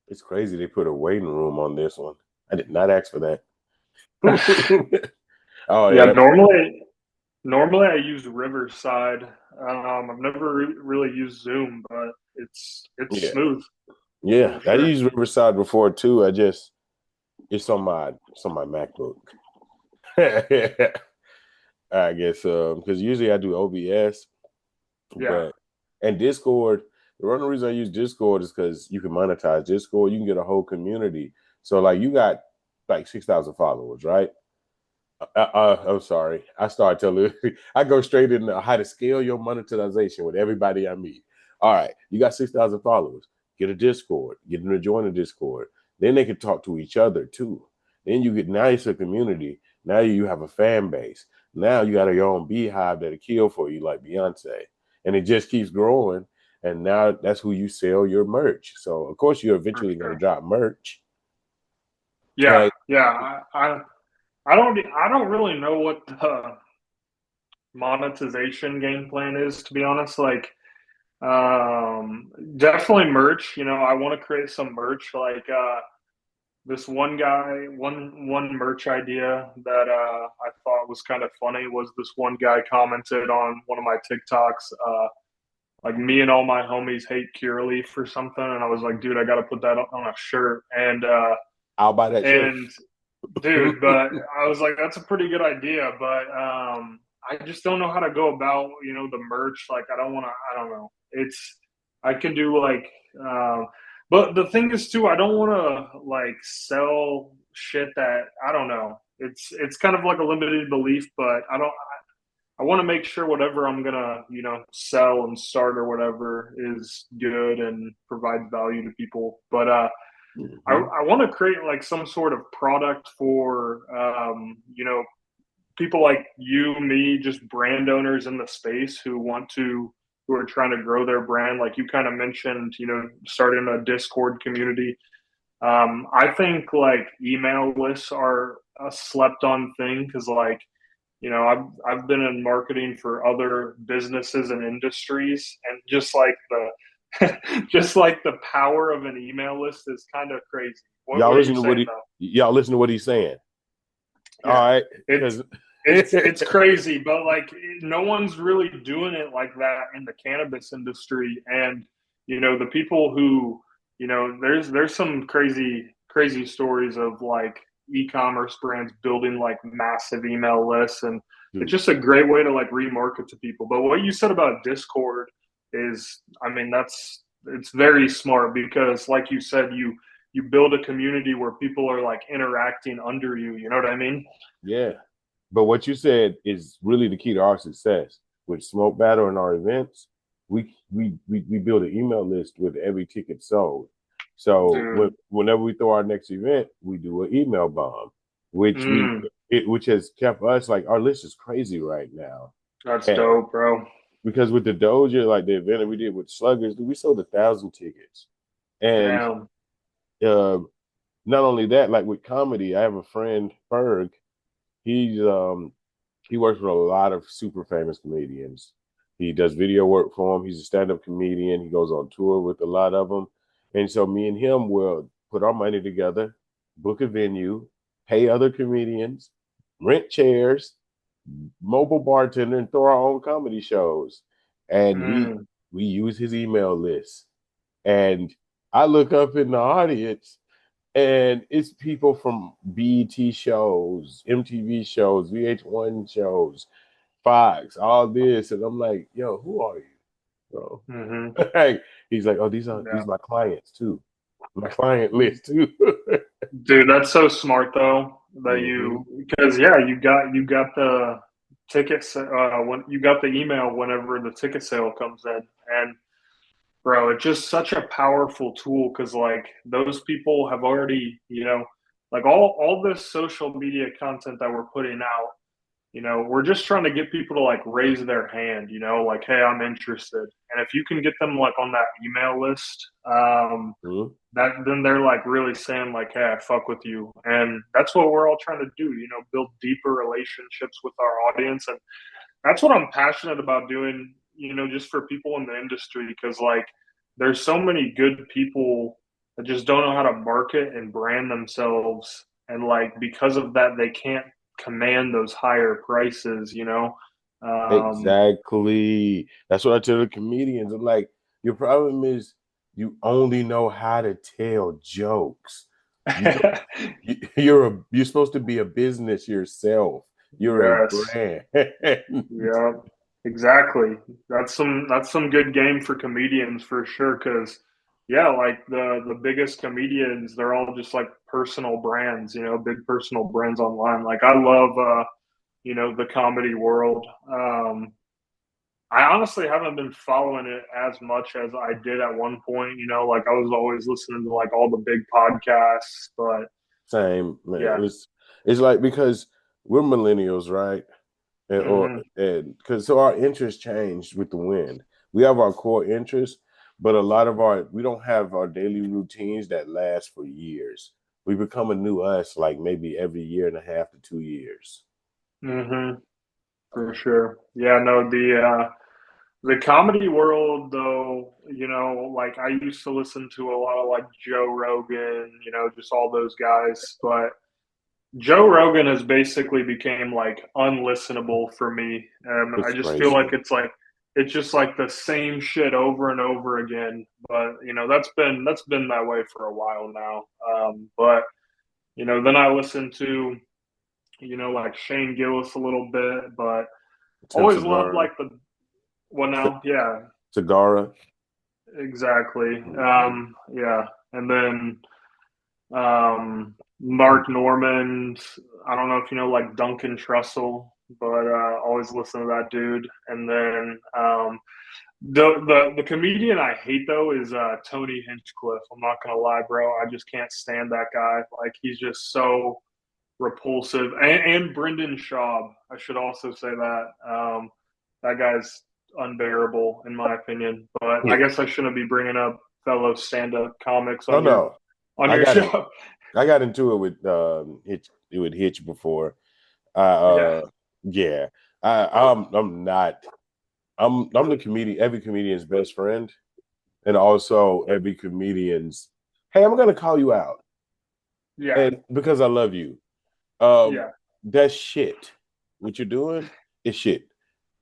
It's crazy they put a waiting room on this one. I did not ask for that. Oh Yeah, yeah, normally I use Riverside. I've never really used Zoom, but it's yeah, smooth yeah. for I sure. used Riverside before too. It's on my MacBook. I guess because usually I do OBS, Yeah, but and Discord. The only reason I use Discord is because you can monetize Discord. You can get a whole community. So like you got like 6,000 followers, right? I'm sorry. I start telling I go straight into how to scale your monetization with everybody I meet. All right, you got 6,000 followers. Get a Discord. Get them to join a Discord. Then they can talk to each other too. Then you get now it's a community. Now you have a fan base. Now you got your own beehive that'll kill for you, like Beyonce, and it just keeps growing. And now that's who you sell your merch. So of course you're for eventually going to sure. drop merch. Yeah, And yeah. I don't really know what the monetization game plan is, to be honest. Like, definitely merch. I want to create some merch. Like, this one guy, one merch idea that I thought was kind of funny was this one guy commented on one of my TikToks. Like me and all my homies hate Curaleaf or something, and I was like, dude, I got to put that on a shirt. I'll buy that shirt. And dude, but I was like, that's a pretty good idea, but I just don't know how to go about, the merch. Like, I don't want to. I don't know. I can do like, but the thing is too, I don't want to like sell shit that I don't know. It's kind of like a limited belief, but I don't. I want to make sure whatever I'm gonna, sell and start or whatever is good and provides value to people. But Mhm. I want to create like some sort of product for people like you, me, just brand owners in the space who are trying to grow their brand. Like you kind of mentioned, starting a Discord community. I think like email lists are a slept on thing because like I've been in marketing for other businesses and industries, and just like the just like the power of an email list is kind of crazy. What Y'all are you listen to saying though? y'all listen to what he's saying. All Yeah, right, it's because it's crazy, but like no one's really doing it like that in the cannabis industry, and the people who there's some crazy stories of like e-commerce brands building like massive email lists, and it's dude, just a great way to like remarket to people. But what you said about Discord is, I mean, it's very smart because like you said, you build a community where people are like interacting under you. You know what I mean? yeah. But what you said is really the key to our success with Smoke Battle and our events. We build an email list with every ticket sold. So Dude, whenever we throw our next event, we do an email bomb, which mm, which has kept us like our list is crazy right now. that's And dope, bro. because with the Doja, like the event that we did with Sluggers, we sold 1,000 tickets. And Damn. uh, not only that, like with comedy, I have a friend, Ferg. He's he works with a lot of super famous comedians. He does video work for them. He's a stand-up comedian. He goes on tour with a lot of them. And so me and him will put our money together, book a venue, pay other comedians, rent chairs, mobile bartender, and throw our own comedy shows. And we Mm, we use his email list. And I look up in the audience and it's people from BET shows, MTV shows, VH1 shows, Fox, all this, and I'm like, yo, who are you, bro? hmm. Like, he's like, oh, these Yeah. are my clients too, my client list too. Dude, that's so smart though that Hmm. because yeah, you got the tickets when you got the email whenever the ticket sale comes in, and bro, it's just such a powerful tool because like those people have already, like all this social media content that we're putting out. We're just trying to get people to like raise their hand, like, hey, I'm interested. And if you can get them like on that email list, Hmm. that then they're like really saying like, hey, I fuck with you. And that's what we're all trying to do, build deeper relationships with our audience. And that's what I'm passionate about doing, just for people in the industry because like there's so many good people that just don't know how to market and brand themselves, and like because of that, they can't command those higher prices. Um, Exactly. That's what I tell the comedians. I'm like, your problem is you only know how to tell jokes. You don't, you're supposed to be a business yourself. You're a yes. brand. Yeah, exactly. That's some good game for comedians for sure. Because yeah, like the biggest comedians, they're all just like personal brands. Big personal brands online. Like I love the comedy world. I honestly haven't been following it as much as I did at one point. Like I was always listening to like all the big podcasts, but Same, man. yeah. It's like because we're millennials, right? Hmm. And because so our interests changed with the wind. We have our core interests, but a lot of we don't have our daily routines that last for years. We become a new us like maybe every year and a half to 2 years. Hmm. For sure. Yeah, no, the comedy world, though, like I used to listen to a lot of like Joe Rogan, just all those guys. But Joe Rogan has basically became like unlistenable for me. I It's just feel like crazy. it's just like the same shit over and over again. But that's been that way for a while now. But then I listen to like Shane Gillis a little bit, but Tim always loved Segura. like the well now, yeah, Segura. exactly. Mhm. Yeah, and then Mark Normand. I don't know if you know like Duncan Trussell, but always listen to that dude. And then the comedian I hate though is Tony Hinchcliffe. I'm not gonna lie, bro. I just can't stand that guy. Like he's just so repulsive. And Brendan Schaub. I should also say that. That guy's unbearable in my opinion. But I Yeah. guess I shouldn't be bringing up fellow stand-up comics Oh on your no. on I your got it. show. I got into it with Hitch before. I Yeah. yeah. I'm not I'm the comedian, every comedian's best friend, and also every comedian's, hey, I'm gonna call you out. Yeah. And because I love you. Um, Yeah. that's shit. What you're doing is shit.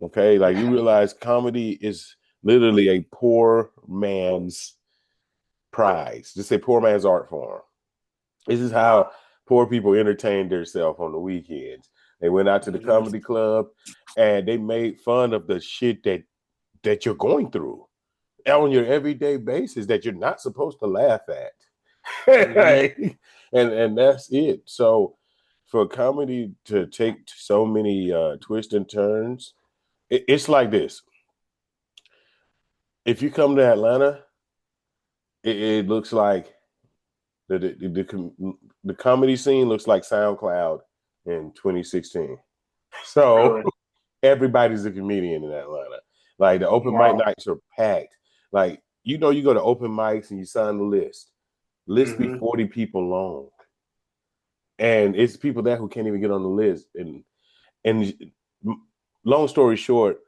Okay. Like you Yeah. realize comedy is literally a poor man's prize. Just say poor man's art form. This is how poor people entertain themselves on the weekends. They went out to the Mhm. comedy club and they made fun of the shit that you're going through on your everyday basis that you're not supposed to laugh Mhm. at. And that's it. So for comedy to take so many twists and turns, it's like this. If you come to Atlanta, it looks like the comedy scene looks like SoundCloud in 2016. So Really. everybody's a comedian in Atlanta. Like the open mic Wow. nights are packed. Like you go to open mics and you sign the list. List be Mhm. 40 people long, and it's people there who can't even get on the list. And long story short,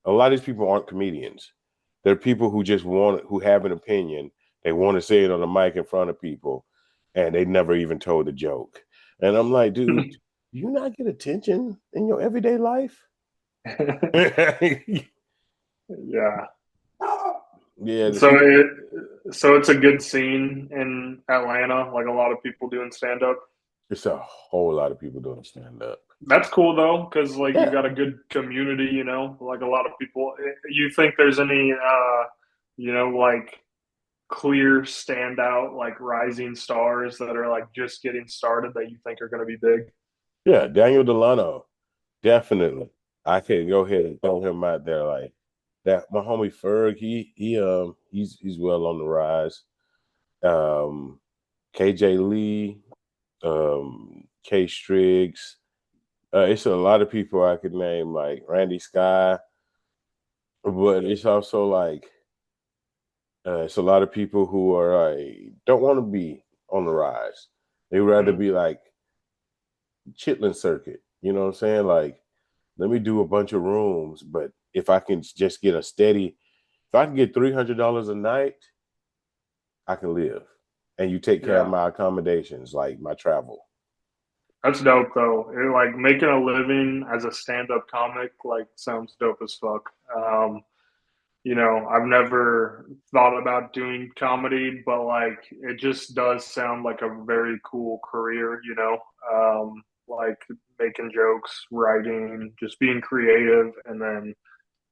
a lot of these people aren't comedians. They're people who just who have an opinion. They want to say it on the mic in front of people, and they never even told a joke. And I'm like, dude, do you not get attention in your everyday life? Yeah, Yeah. the So people. it's a good scene in Atlanta, like a lot of people doing stand up. It's a whole lot of people doing stand up. That's cool though, because like you Yeah, got a good community, like a lot of people. You think there's any, like clear standout, like rising stars that are like just getting started that you think are going to be big? yeah. Daniel Delano, definitely. I can go ahead and throw him out there like that. My homie Ferg, he's well on the rise. Um, KJ Lee, K Striggs. It's a lot of people I could name, like Randy Sky, but it's also like it's a lot of people who are don't want to be on the rise. They rather Mm, be like Chitlin Circuit. You know what I'm saying? Like, let me do a bunch of rooms, but if I can just if I can get $300 a night, I can live. and you take care of Yeah. my accommodations, like my travel. That's dope though. Like making a living as a stand-up comic, like sounds dope as fuck. I've never thought about doing comedy, but like it just does sound like a very cool career, like making jokes, writing, just being creative, and then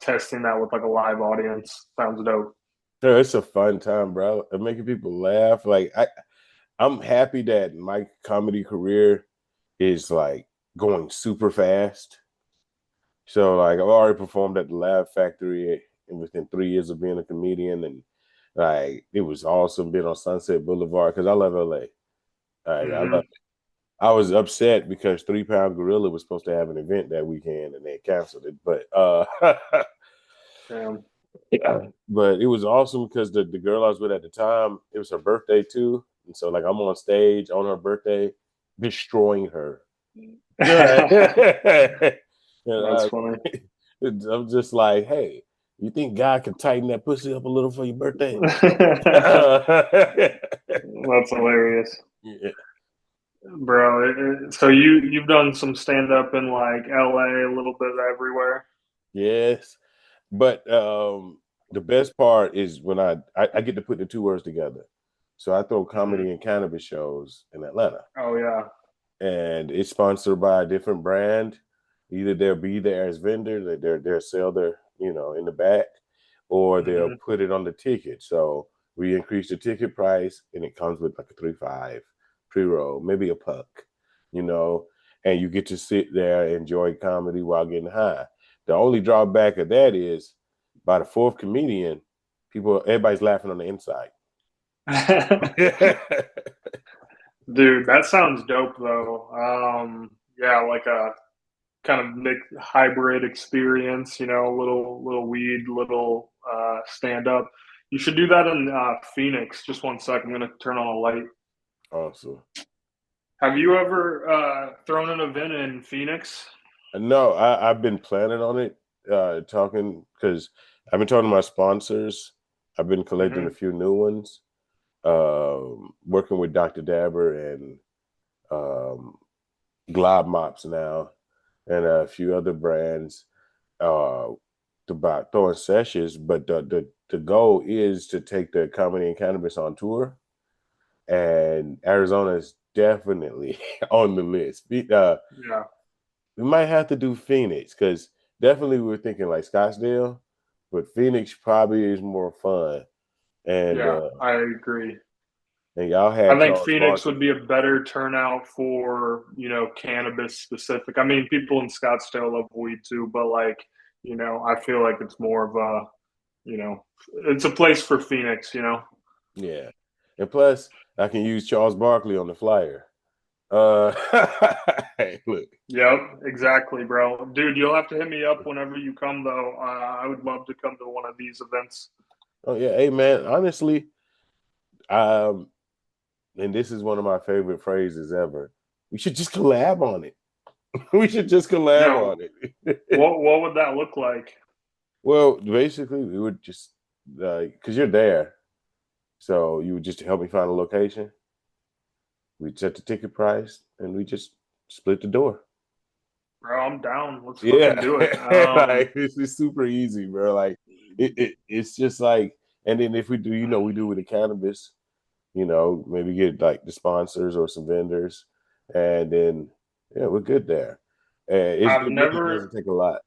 testing that with like a live audience. Sounds dope. Yeah, it's a fun time, bro. And making people laugh. I'm happy that my comedy career is like going super fast. So like I've already performed at the Laugh Factory and within 3 years of being a comedian, and like it was awesome being on Sunset Boulevard because I love LA. Like, I love Hmm. it. I was upset because 3 Pound Gorilla was supposed to have an event that weekend and they canceled it. But Damn. but it was awesome because the girl I was with at the time, it was her birthday too. And so like I'm on stage on her birthday, destroying her. and That's I, funny. I'm just like, hey, you think God can tighten that pussy up a little for your birthday? That's hilarious. Yeah. Bro, so you've done some stand up in like LA, a little bit everywhere. Yes. But the best part is when I get to put the two words together. So I throw Hmm. comedy and cannabis shows in Atlanta, Oh yeah. and it's sponsored by a different brand. Either they'll be there as vendor, they'll sell their in the back, or they'll Hmm. put it on the ticket. So we increase the ticket price, and it comes with like a 3-5 pre-roll, maybe a puck, you know, and you get to sit there and enjoy comedy while getting high. The only drawback of that is by the fourth comedian, everybody's laughing on the inside. Dude, that sounds dope though. Yeah, like a kind of mixed hybrid experience, little weed, little stand up. You should do that in Phoenix. Just one sec, I'm gonna turn on a light. Awesome. Have you ever thrown an event in Phoenix? No, I've been planning on it, talking because I've been talking to my sponsors. I've been collecting a Hmm. few new ones, working with Dr. Dabber and um, Glob Mops now, and a few other brands uh, about throwing sessions. But the goal is to take the comedy and cannabis on tour, and Arizona is definitely on the list. Yeah, We might have to do Phoenix because definitely we were thinking like Scottsdale, but Phoenix probably is more fun. And yeah, I agree. y'all I had think Charles Phoenix Barkley. would be a better turnout for, cannabis specific. I mean, people in Scottsdale love weed too, but like, I feel like it's more of a, you know, it's a place for Phoenix. Yeah. And plus I can use Charles Barkley on the flyer. Hey, look. Yep, exactly, bro. Dude, you'll have to hit me up whenever you come, though. I would love to come to one of these events. Oh yeah, hey man, honestly, um, and this is one of my favorite phrases ever. We should just collab on it. We should just collab Yeah, on it. what would that look like? Well, basically, we would just because you're there, so you would just help me find a location. We set the ticket price, and we just split the door. Bro, I'm down. Let's Yeah, fucking do it. like it's super easy, bro. Like it's just like, and then if we do, we do with the cannabis, maybe get like the sponsors or some vendors, and then yeah, we're good there. And I've it really never, doesn't take a lot.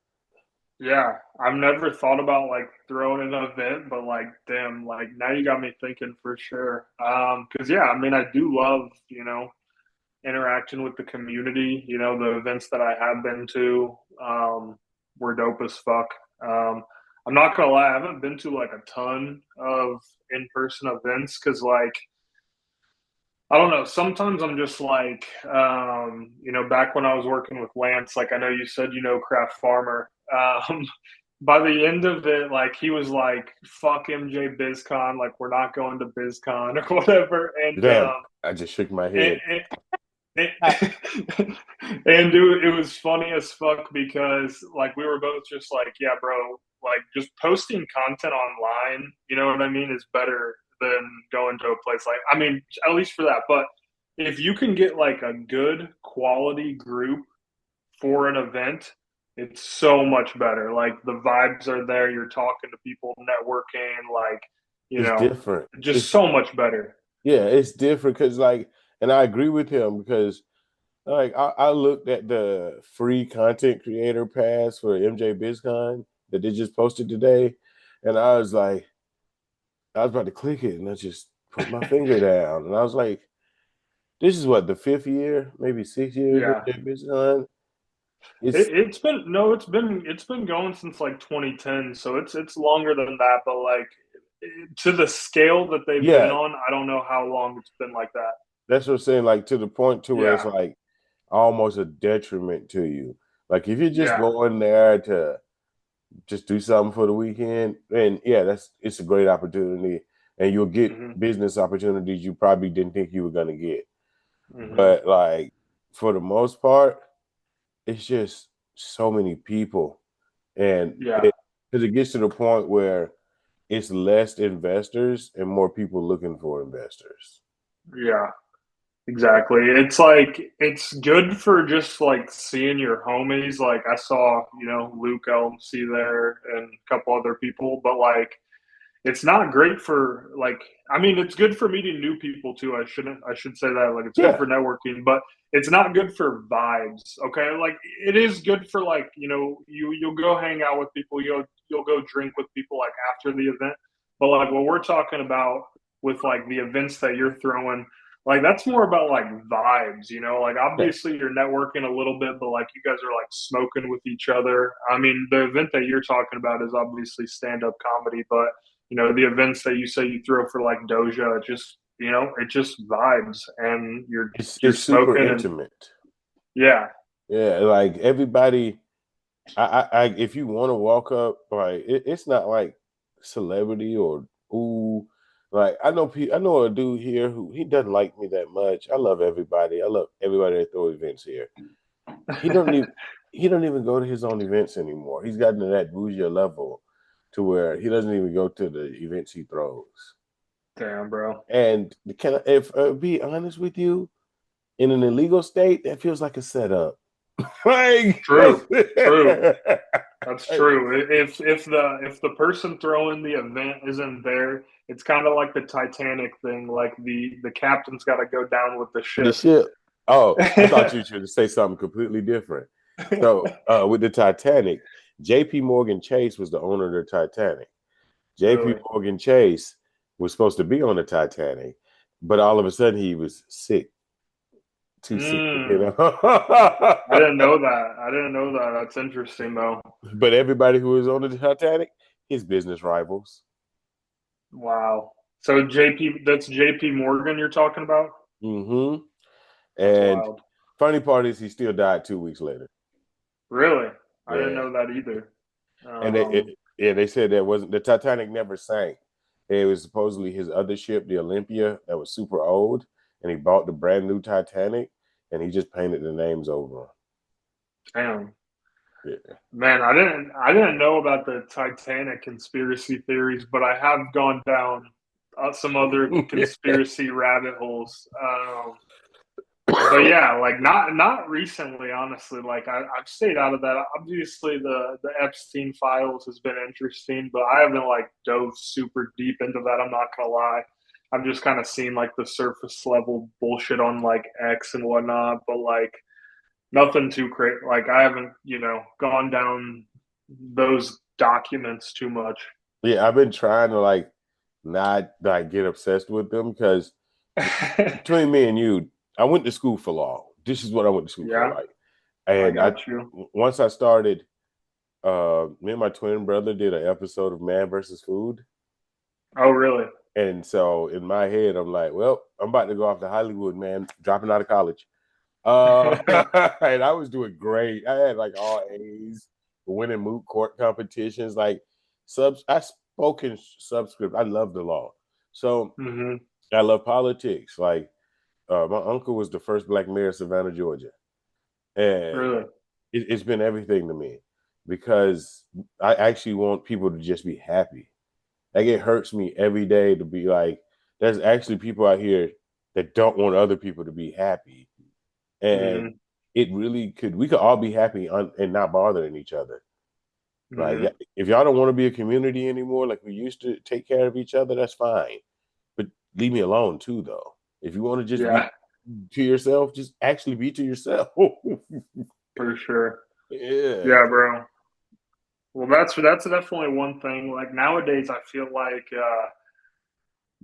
yeah, I've never thought about like throwing an event, but like, damn, like now you got me thinking for sure. Because yeah, I mean, I do love, interaction with the community. The events that I have been to were dope as fuck. Um, I'm not gonna lie, I haven't been to like a ton of in-person events because like I don't know. Sometimes I'm just like, back when I was working with Lance, like I know you said, Craft Farmer. By the end of it, like he was like, "Fuck MJ BizCon, like we're not going to BizCon or whatever." And Damn, I just shook my and, head. and, and dude, it was funny as fuck because like we were both just like, "Yeah, bro, like just posting content online, you know what I mean, is better than going to a place like, I mean, at least for that. But if you can get like a good quality group for an event, it's so much better. Like the vibes are there, you're talking to people, networking, like, It's different. just so much better. Yeah, it's different because like, and I agree with him because like I looked at the free content creator pass for MJ BizCon that they just posted today, and I was like, I was about to click it, and I just put my finger down, and I was like, this is what the fifth year, maybe 6 years Yeah. MJ BizCon. It's It's been no, it's been going since like 2010, so it's longer than that. But like to the scale that they've been yeah, on, I don't know how long it's been like that. that's what I'm saying. Like to the point to where it's Yeah, like almost a detriment to you. Like if you're just yeah, going there to just do something for the weekend, then yeah, it's a great opportunity, and you'll get hmm business opportunities you probably didn't think you were gonna get. hmm But like for the most part, it's just so many people, and yeah, because it gets to the point where it's less investors and more people looking for investors. yeah. Exactly. It's like it's good for just like seeing your homies. Like I saw, Luke LMC there and a couple other people, but like it's not great for like I mean it's good for meeting new people too. I should say that like it's good Yeah, for networking, but it's not good for vibes. Okay? Like it is good for like, you'll go hang out with people, you'll go drink with people like after the event. But like what we're talking about with like the events that you're throwing, like that's more about like vibes, like yeah. obviously you're networking a little bit, but like you guys are like smoking with each other. I mean, the event that you're talking about is obviously stand up comedy, but the events that you say you throw for like Doja, it just vibes and you're It's super smoking and intimate. yeah, Yeah, like everybody. If you want to walk up, like it's not like celebrity or ooh, like I know a dude here who he doesn't like me that much. I love everybody. I love everybody that throw events here. He don't even he don't even go to his own events anymore. He's gotten to that bougie level to where he doesn't even go to the events he throws. damn, bro. And can I, if be honest with you, in an illegal state, that feels like a setup. like, True, true. That's true. If the person throwing the event isn't there, it's kind of like the Titanic thing. Like the captain's got to go down with the the ship. ship. Oh, I thought you should say something completely different. So, with the Titanic, J.P. Morgan Chase was the owner of the Titanic. J.P. Really? Morgan Chase was supposed to be on the Titanic, but all of a sudden he was sick, too sick to get Mm, I on. didn't know that. I didn't know that. That's interesting though. but everybody who was on the Titanic, his business rivals. Wow. So that's JP Morgan you're talking about? hmm That's And wild. funny part is he still died 2 weeks later. Really? I didn't Yeah. know that either. And yeah, they said that wasn't the Titanic never sank. It was supposedly his other ship, the Olympia, that was super old, and he bought the brand new Titanic, and he just painted the names over Damn. them. Yeah. Man, I didn't know about the Titanic conspiracy theories, but I have gone down some other conspiracy rabbit holes. But yeah, like not recently, honestly. Like I've stayed out of that. Obviously, the Epstein files has been interesting, but I haven't like dove super deep into that. I'm not gonna lie. I've just kind of seen like the surface level bullshit on like X and whatnot, but like nothing too crazy. Like I haven't, gone down those documents too much. Yeah, I've been trying to like not like get obsessed with them because between me and you, I went to school for law. This is what I went to school for, Yeah, like, I and I got you. once I started, me and my twin brother did an episode of Man versus Food. Oh, really? And so in my head, I'm like, well, I'm about to go off to Hollywood, man, dropping out of college. And I was doing great. I had like all A's, winning moot court competitions, like I spoke in subscript. I love the law. So hmm I love politics. Like my uncle was the first black mayor of Savannah, Georgia. And Really? it's been everything to me because I actually want people to just be happy. Like it hurts me every day to be like, there's actually people out here that don't want other people to be happy, and Hmm. it really could. We could all be happy and not bothering each other. Like, Hmm. if y'all don't want to be a community anymore, like we used to take care of each other, that's fine. But leave me alone too, though. If you want to just be Yeah, to yourself, just actually be to yourself. for sure. Yeah. Yeah, bro. Well, that's definitely one thing. Like nowadays, I feel like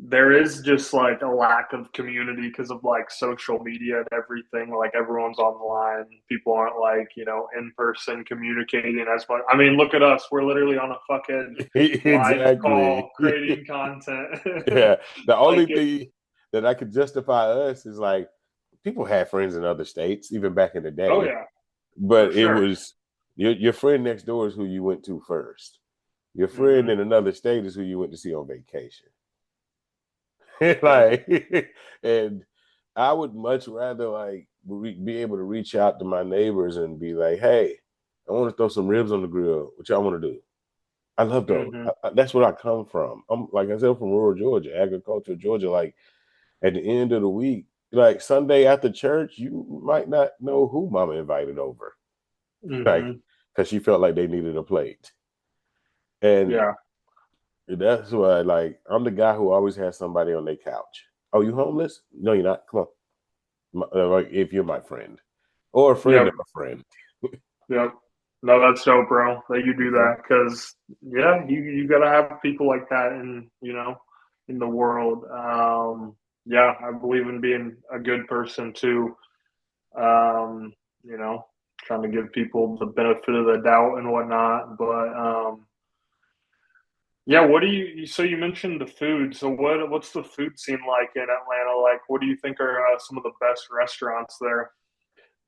there is just like a lack of community because of like social media and everything. Like everyone's online. People aren't like, in person communicating as much. I mean, look at us. We're literally on a fucking live Exactly. call creating content. Yeah. The Like only thing that I could justify us is like people had friends in other states, even back in the oh day, yeah, for but it sure. was your friend next door is who you went to first. Your friend Hmm. in another state is who you went to see on vacation. Yeah. Like, and I would much rather like be able to reach out to my neighbors and be like, "Hey, I want to throw some ribs on the grill. What y'all want to do?" I love those. Hmm. That's where I come from. I'm like I said, from rural Georgia, agricultural Georgia. Like at the end of the week, like Sunday after church, you might not know who Mama invited over, like Hmm. because she felt like they needed a plate, and Yeah. that's why like I'm the guy who always has somebody on their couch. Oh, you homeless? No, you're not. Come on. Like if you're my friend or a friend Yep. of a friend. Yep. No, that's dope, bro. That you do Mhm. that because yeah, you gotta have people like that in the world. Yeah, I believe in being a good person too. Um, you know, trying to give people the benefit of the doubt and whatnot. But yeah, what do so you mentioned the food. So what's the food scene like in Atlanta? Like, what do you think are some of the best restaurants there?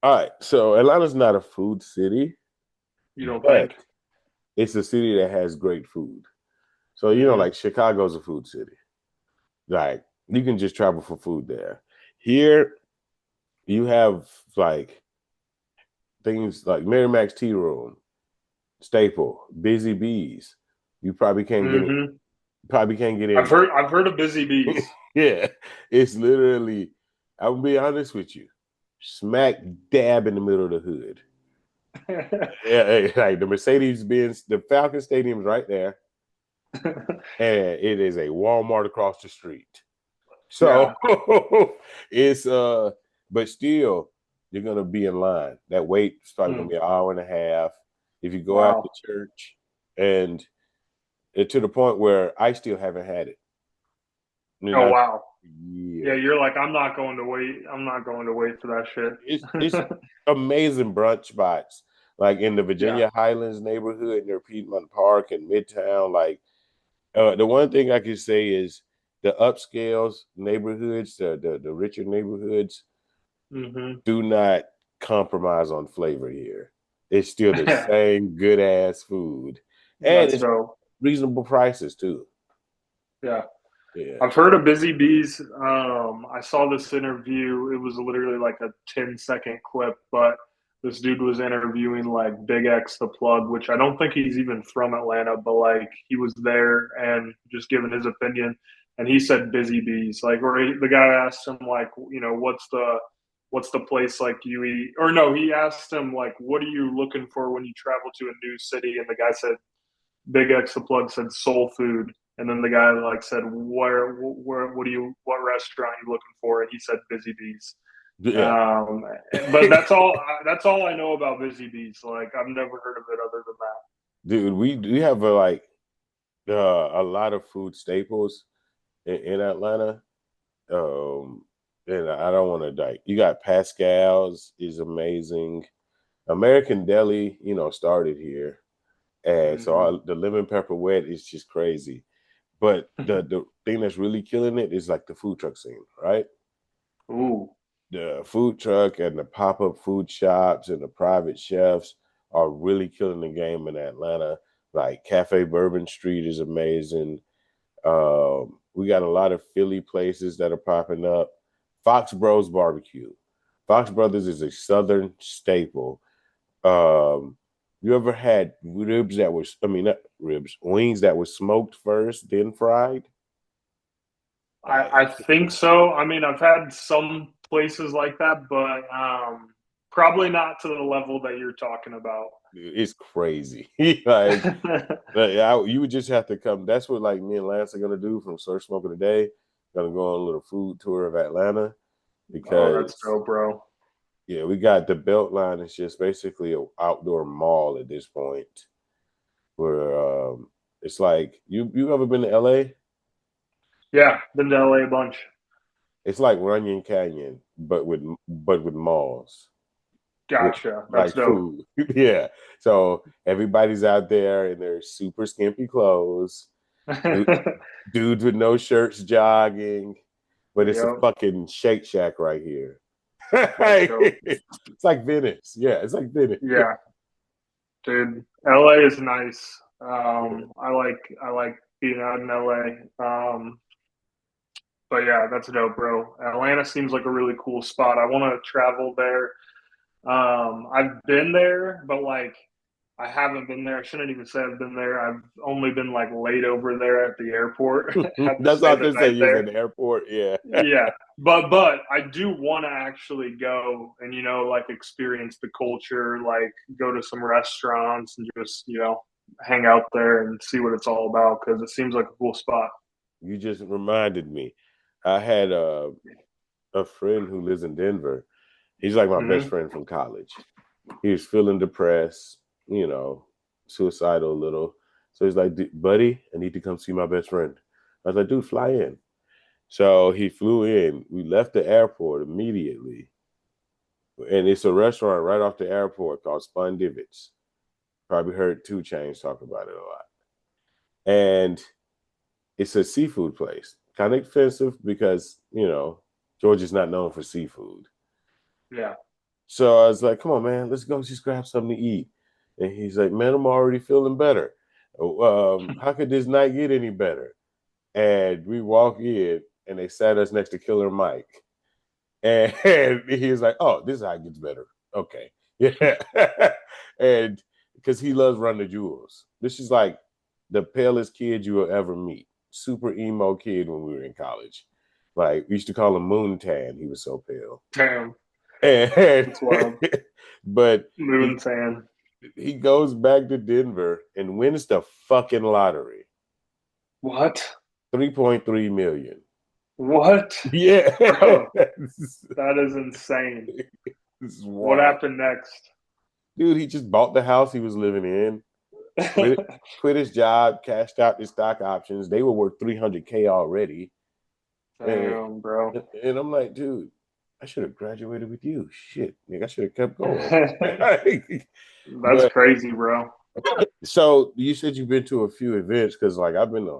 All right, so Atlanta's not a food city, You don't but think? it's a city that has great food. So Hmm. like Chicago's a food city. Like you can just travel for food there. Here you have like things like Mary Mac's Tea Room, Staple, Busy Bees. You Hmm. probably can't get I've in heard of Busy there. Bees. Yeah, it's literally. I'm gonna be honest with you, smack dab in the middle of the hood. Yeah, like the Mercedes Benz, the Falcon Stadium's right there, and it is a Walmart across the street. So Yeah. it's but still you're gonna be in line. That wait's probably gonna Mm. be an hour and a half. If you go after Wow. church, and to the point where I still haven't had it. I mean, Oh not wow. Yeah, years. you're like, I'm not going to wait. I'm not going to wait for that It's shit. amazing brunch spots like in the Yeah. Virginia Highlands neighborhood near Piedmont Park and Midtown. Like the one thing I can say is the upscales neighborhoods, the richer neighborhoods, Hmm. do not compromise on flavor here. It's still the Yeah. same good ass food, and That's it's dope. reasonable prices too. Yeah. Yeah. I've heard of Busy Bees. I saw this interview. It was literally like a 10-second clip, but this dude was interviewing like Big X the Plug, which I don't think he's even from Atlanta, but like he was there and just giving his opinion. And he said Busy Bees. Like, or the guy asked him like, what's the place like you eat? Or no, he asked him like, what are you looking for when you travel to a new city? And the guy said Big X the Plug said soul food, and then the guy like said, where, what restaurant are you looking for? And he said Busy Bees. Yeah. Um, but that's all I know about Busy Bees. Like I've never heard of it other than that. Dude, we have a lot of food staples in Atlanta. Um, and I don't want to like you got Pascal's is amazing. American Deli, started here, and so Mm-hmm. the lemon pepper wet is just crazy. But the thing that's really killing it is like the food truck scene, right? Ooh. The food truck and the pop up food shops and the private chefs are really killing the game in Atlanta. Like Cafe Bourbon Street is amazing. We got a lot of Philly places that are popping up. Fox Bros Barbecue. Fox Brothers is a Southern staple. You ever had ribs that was, I mean, not ribs, wings that were smoked first, then fried? I think so. I mean, I've had some places like that, but probably not to the level that you're talking about. It's crazy. like, you would just have to come. That's what like me and Lance are gonna do from Surf Smoking Today. Gonna go on a little food tour of Atlanta Oh, that's because dope, bro. yeah, we got the Beltline. It's just basically an outdoor mall at this point. Where it's like you ever been to LA? Yeah, been to LA a bunch. It's like Runyon Canyon, but with malls. With Gotcha. That's like dope. food. yeah. So everybody's out there in their super skimpy clothes, du- dudes with no shirts jogging, but it's a Yep, fucking Shake Shack right here. that's dope. it's like Venice. Yeah, it's like Venice. Yeah, dude. LA is nice. Yeah. I like being out in LA. But yeah, that's dope, bro. Atlanta seems like a really cool spot. I want to travel there. I've been there, but like I haven't been there. I shouldn't even say I've been there. I've only been like laid over there at the airport. Had to That's stay what I the was gonna say. night You was there. in the airport. Yeah. Yeah, but I do want to actually go and like experience the culture, like go to some restaurants and just hang out there and see what it's all about because it seems like a cool spot. You just reminded me. I had a friend who lives in Denver. He's like my best Hmm. friend from college. He was feeling depressed, you know, suicidal a little. So he's like, buddy, I need to come see my best friend. I was like, dude, fly in. So he flew in. We left the airport immediately. And it's a restaurant right off the airport called Spun Divots. Probably heard 2 Chainz talk about it a lot. And it's a seafood place. Kind of expensive because, Georgia's not known for seafood. Yeah. So I was like, come on, man, let's go just grab something to eat. And he's like, man, I'm already feeling better. How could this night get any better? And we walk in and they sat us next to Killer Mike. And, and he was like, oh, this is how it gets better. Okay. Yeah. and because he loves Run the Jewels. This is like the palest kid you will ever meet. Super emo kid when we were in college. Like we used to call him Moon Tan. He was so pale. Damn, And that's wild. but Moon fan. he goes back to Denver and wins the fucking lottery. What? 3.3 million. What? Yeah. Bro, this that is insane. is What wild. happened next? Dude, he just bought the house he was living in, quit his job, cashed out his stock options. They were worth 300K already. And, Damn, bro. and I'm like, dude, I should have graduated with you. Shit, nigga, I should have kept going. That's but crazy, bro. so you said you've been to a few events because like I've been to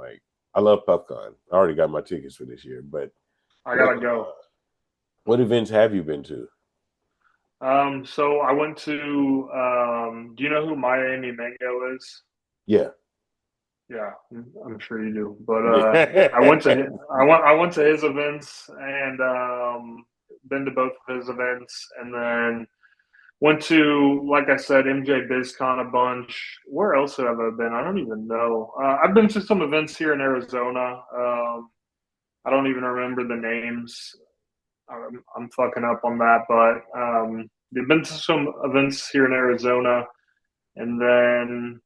I love PuffCon. I already got my tickets for this year, but I what gotta go. what events have you been to? So I went to do you know who Miami Mango is? Yeah. Yeah, I'm sure you do. But I Yeah. went to I went to his events and been to both of his events and then went to, like I said, MJ BizCon a bunch. Where else have I been? I don't even know. I've been to some events here in Arizona. I don't even remember the names. I'm fucking up on that, but they've been to some events here in Arizona, and then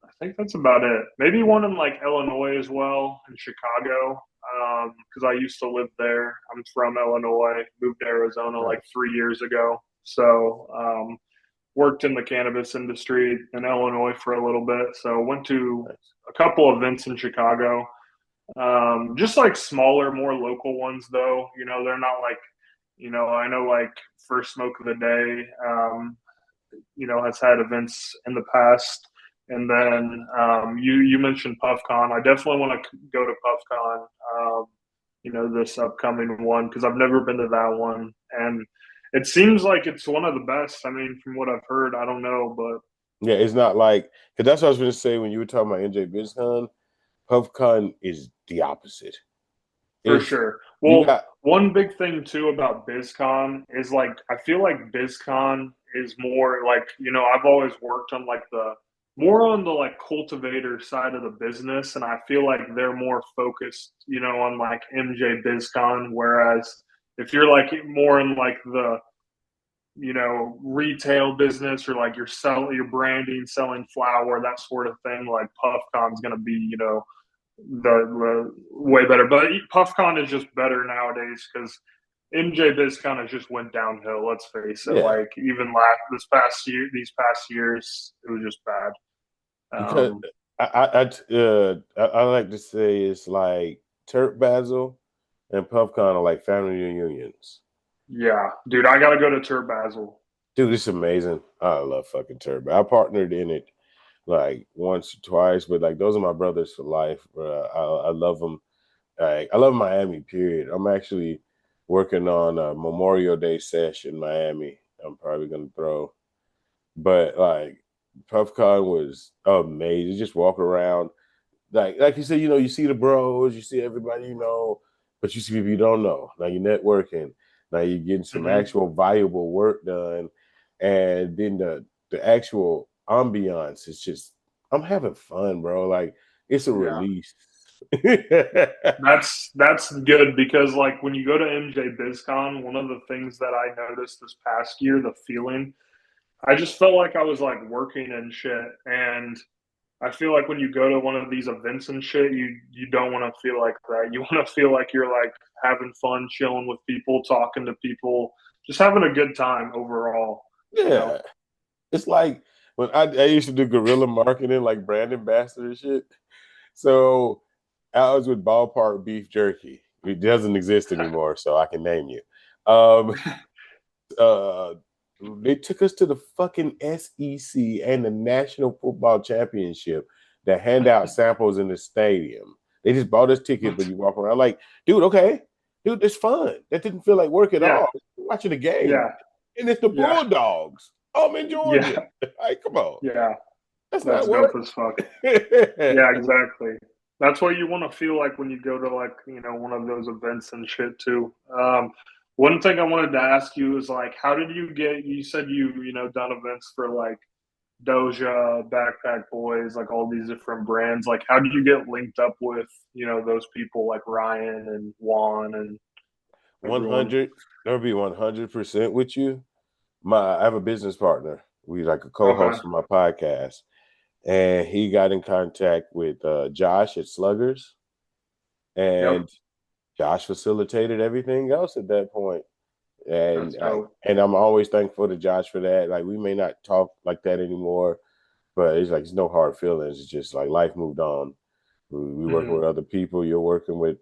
I think that's about it. Maybe one in like Illinois as well, in Chicago, because I used to live there. I'm from Illinois, moved to Arizona like Nice. 3 years ago, so worked in the cannabis industry in Illinois for a little bit. So went to Nice. a couple events in Chicago. Just like smaller, more local ones, though. They're not like, I know like First Smoke of the Day, has had events in the past. And then you mentioned PuffCon. I definitely want to go to PuffCon, this upcoming one because I've never been to that one. And it seems like it's one of the best. I mean, from what I've heard, I don't know, but Yeah, it's not like because that's what I was going to say when you were talking about NJ BizCon. PuffCon is the opposite. for It's sure. you Well, got one big thing too about BizCon is like I feel like BizCon is more like I've always worked on like the more on the like cultivator side of the business, and I feel like they're more focused, on like MJ BizCon. Whereas if you're like more in like the retail business, or like your branding, selling flour, that sort of thing, like PuffCon's going to be the way better. But PuffCon is just better nowadays because MJ BizCon has just went downhill. Let's face it. Yeah, Like even last this past year, these past years, it was just bad. because I like to say it's like Turk Basil and PuffCon are like family reunions. Yeah, dude, I got to go to Tur Basil. Dude, it's amazing. I love fucking Turk. I partnered in it like once or twice, but like those are my brothers for life, bro. I love them. I love Miami. Period. I'm actually working on a Memorial Day sesh in Miami. I'm probably gonna throw, but like PuffCon was amazing. You just walk around, like you said, you see the bros, you see everybody, but you see people you don't know. Now you're networking. Now you're getting some Mm-hmm. actual valuable work done, and then the actual ambiance is just I'm having fun, bro. Like it's a Yeah. release. That's good because like when you go to MJ BizCon, one of the things that I noticed this past year, the feeling, I just felt like I was like working and shit. And I feel like when you go to one of these events and shit, you don't want to feel like that. You want to feel like you're like having fun, chilling with people, talking to people, just having a good time overall. You know? Yeah, it's like when I used to do guerrilla marketing, like brand ambassador shit. So I was with Ballpark Beef Jerky. It doesn't exist anymore, so I can name you. Um, uh, they took us to the fucking SEC and the National Football Championship that hand out samples in the stadium. They just bought us tickets, but you walk around like, dude, okay, dude, it's fun. That didn't feel like work at Yeah, all. We're watching a game, yeah, and it's the yeah, Bulldogs. Oh, I'm enjoying yeah, it. Like, come on, yeah. that's not That's dope work. as fuck. Yeah, exactly. That's what you want to feel like when you go to like, one of those events and shit too. One thing I wanted to ask you is like, how did you said done events for like Doja, Backpack Boys, like all these different brands. Like, how did you get linked up with, those people like Ryan and Juan and everyone? 100. I'll be 100% with you. I have a business partner. We like a Okay. co-host for my podcast, and he got in contact with Josh at Sluggers, Yep. and Josh facilitated everything else at that point. That's And dope. I'm always thankful to Josh for that. Like we may not talk like that anymore, but it's like it's no hard feelings. It's just like life moved on. We working Hmm. with other people. You're working with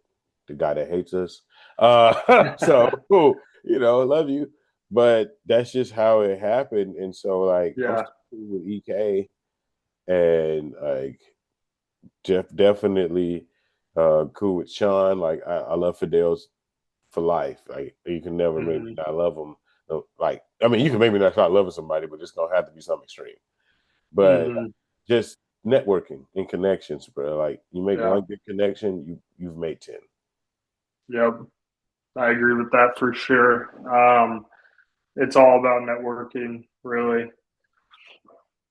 the guy that hates us. So cool. I love you. But that's just how it happened. And so like I'm Yeah. still cool with EK and like definitely cool with Sean. Like I love Fidel's for life. Like you can never make me Hmm. not love him. No, like I mean, you can make me not start loving somebody, but it's gonna have to be some extreme. But Hmm. just networking and connections, bro. Like you make Yeah. one good connection, you've made 10. Yep. I agree with that for sure. It's all about networking, really.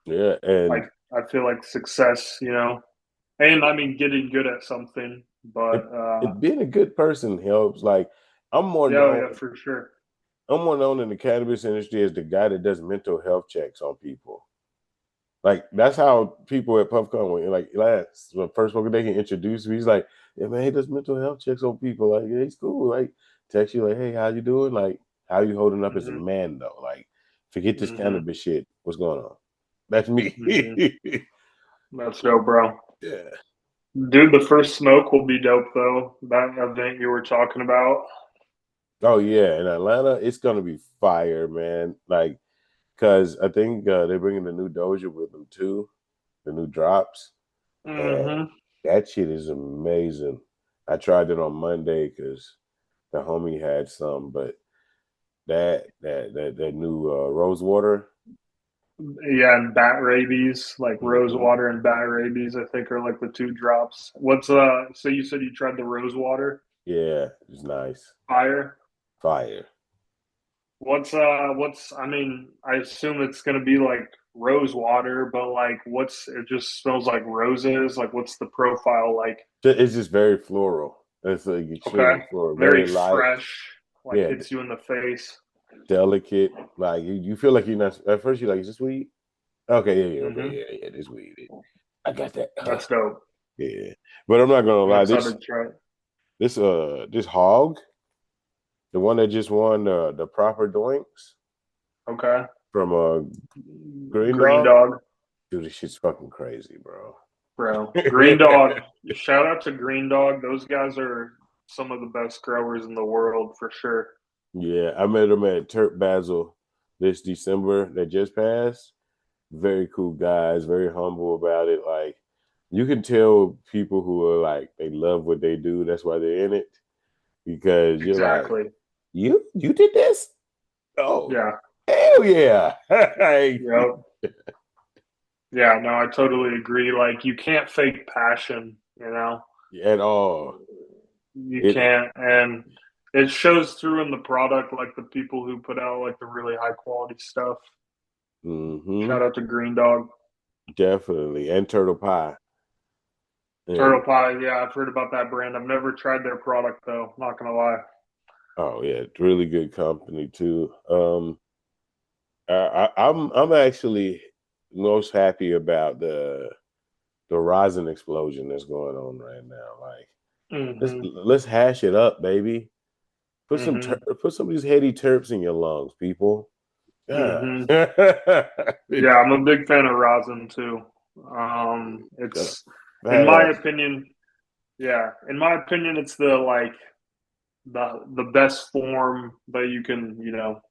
Yeah, Like, and I feel like success, and I mean, getting good at something, but, being a good person helps. Like I'm more yeah, known yeah, for sure. I'm more known in the cannabis industry as the guy that does mental health checks on people. Like that's how people at PuffCon went. Like last when first spoke, they can introduce me. He's like, "Yeah, man, he does mental health checks on people. Like, yeah, he's cool. Like, text you like, hey, how you doing? Like, how you holding up as a Hmm. man though? Like, forget this Hmm. cannabis shit. What's going on? That's me." Hmm. That's dope, bro. Yeah. Dude, the first smoke will be dope though. That event you were talking about. Oh yeah, in Atlanta, it's gonna be fire, man. Like, cause I think they're bringing the new Doja with them too, the new drops, and Hmm. that shit is amazing. I tried it on Monday because the homie had some, but that new rose water. Yeah, and bat rabies, like rose Mhm. water and bat rabies, I think are like the two drops. So you said you tried the rose water Yeah, it's nice. fire? Fire. What's I mean, I assume it's gonna be like rose water, but like it just smells like roses. Like what's the profile like? It's just very floral. It's like Okay. extremely floral, Very very light. fresh, like Yeah, hits you in the face. delicate. Like you feel like you're not at first. You're like, is this weed? Okay, yeah, okay, Hmm. yeah, this weed. I got that. That's dope. Yeah, but I'm not gonna I'm lie. excited to try it. This hog, the one that just won the proper doinks Okay. from Green Green Dog. Dog, Dude, this shit's fucking crazy, bro. bro. Green Dog. Shout out to Green Dog. Those guys are some of the best growers in the world for sure. Yeah, I met him at Turp Basil this December that just passed. Very cool guys, very humble about it. Like you can tell people who are like they love what they do. That's why they're in it because you're like, Exactly. you did this? Oh, Yeah. hell yeah! Yep. Yeah, no, I totally agree. Like you can't fake passion, you know. At all. You It. can't, and it shows through in the product. Like the people who put out like the really high quality stuff. Mm-hmm, Shout out to Green Dog. definitely, and Turtle Pie. Turtle And Pie, yeah, I've heard about that brand. I've never tried their product though. Not gonna lie. oh yeah, it's really good company too. I'm actually most happy about the rosin explosion that's going on right now. Like Hmm. let's hash it up, baby. Hmm. Put some of these heady terps in your lungs, people. Yeah. Hmm. Yeah, I'm a big fan of rosin too. It's in my Badass. opinion, yeah, in my opinion, it's the like the best form that you can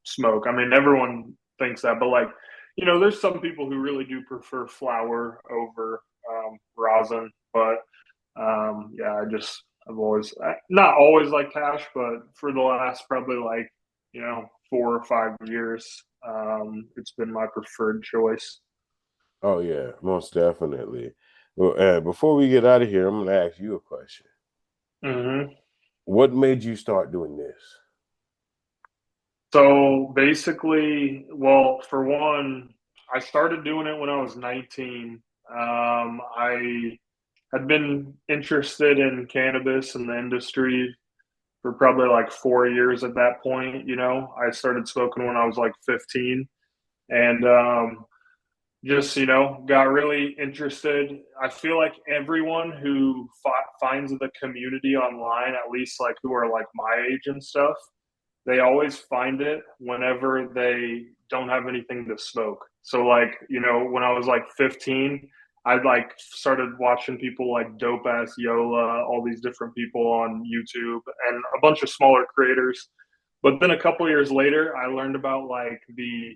smoke. I mean, everyone thinks that, but like there's some people who really do prefer flower over rosin. But yeah, I've always not always liked hash, but for the last probably like 4 or 5 years, it's been my preferred choice. Oh yeah, most definitely. Well, before we get out of here, I'm gonna ask you a question. Hmm. What made you start doing this? So basically, well, for one, I started doing it when I was 19. I had been interested in cannabis and the industry for probably like 4 years at that point. I started smoking when I was like 15, and just got really interested. I feel like everyone who finds the community online, at least like who are like my age and stuff, they always find it whenever they don't have anything to smoke. So like, when I was like 15, I like started watching people like Dope Ass Yola, all these different people on YouTube and a bunch of smaller creators. But then a couple years later, I learned about like the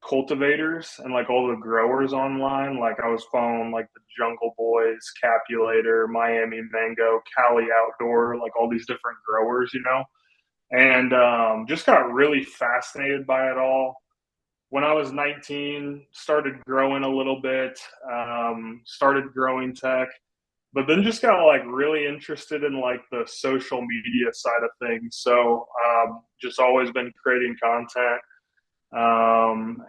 cultivators and like all the growers online. Like I was following like the Jungle Boys, Capulator, Miami Mango, Cali Outdoor, like all these different growers. And just got really fascinated by it all. When I was 19, started growing a little bit, started growing tech, but then just got like really interested in like the social media side of things. So just always been creating content,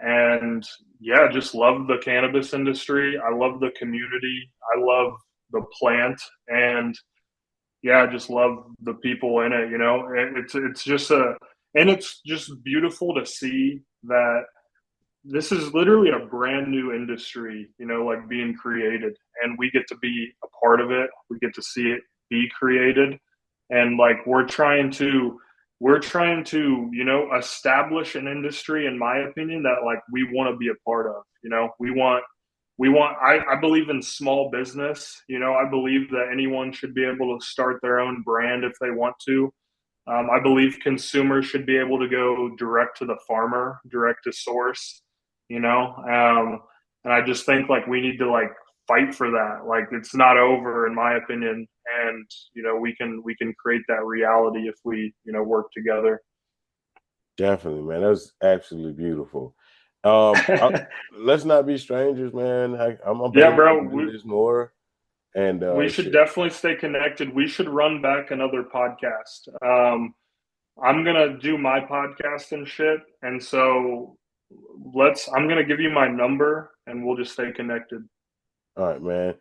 and yeah, just love the cannabis industry. I love the community. I love the plant, and yeah, I just love the people in it. It's just and it's just beautiful to see that this is literally a brand new industry. Like being created, and we get to be a part of it. We get to see it be created, and like we're trying to establish an industry, in my opinion, that like we want to be a part of. I believe in small business. I believe that anyone should be able to start their own brand if they want to. I believe consumers should be able to go direct to the farmer, direct to source, you know. And I just think like we need to like fight for that. Like it's not over, in my opinion, and we can create that reality if we work together. Definitely, man. That was absolutely beautiful. Let's not be strangers, man. I'm Yeah, available bro. to do this more. And We should shit. definitely stay connected. We should run back another podcast. I'm gonna do my podcast and shit, and so I'm gonna give you my number and we'll just stay connected. All right, man.